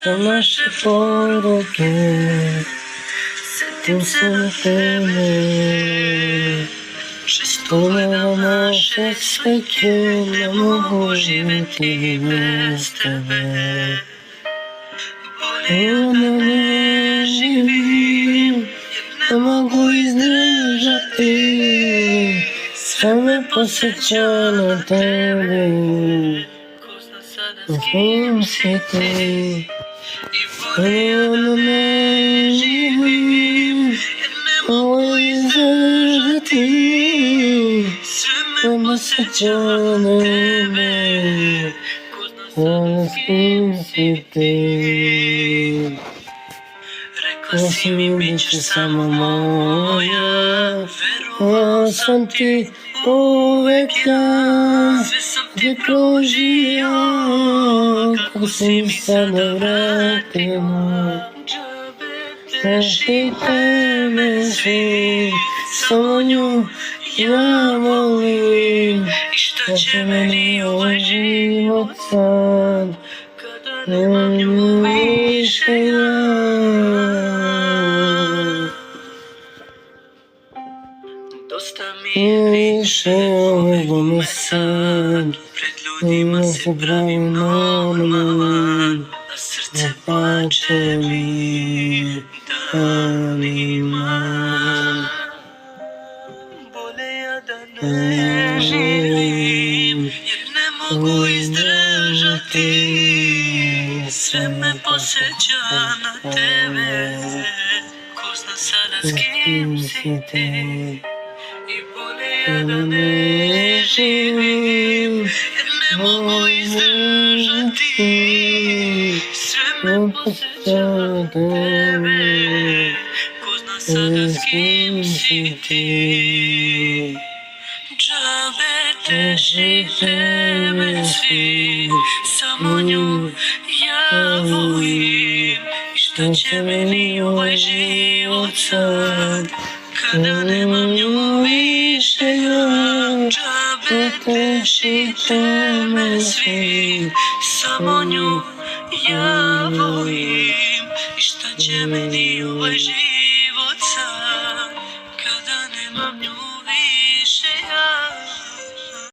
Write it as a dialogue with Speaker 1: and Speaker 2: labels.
Speaker 1: za naše poruke, setim se na tebe, što nema naše slike, ne mogu živjeti bez tebe. Ja ne živim, ne mogu izdržati, sve me posjeća na tebe. S kim si ti? Ja ne živim, ne mogu izdržati, sve me posjeća na tebe. S kim si ti? Rekla si mi bit ćeš samo moja, verovala sam ti uvek ja, gdje pružio, kako si mi sada vratila. Zaštite me svi, samo nju ja volim, i šta će meni ovaj život sad, nemam nju više ja. Dosta mi je više ovoga me sad, pred ljudima se pravim normalan, a srce plače mi danima. Bolje ja da ne živim, jer ne mogu izdržati, sve me posjeća na tebe. Ko zna sada s kim si ti? I bolje ja da ne živim, jer ne mogu izdržati, sve me posjeća na tebe. Ko zna sada s kim si ti? Džabe težite me svi, samo nju ja volim, i šta će meni ovaj život sad, kada nemam nju više ja. Džabe težite me svi, samo nju ja volim, i šta će meni ovaj život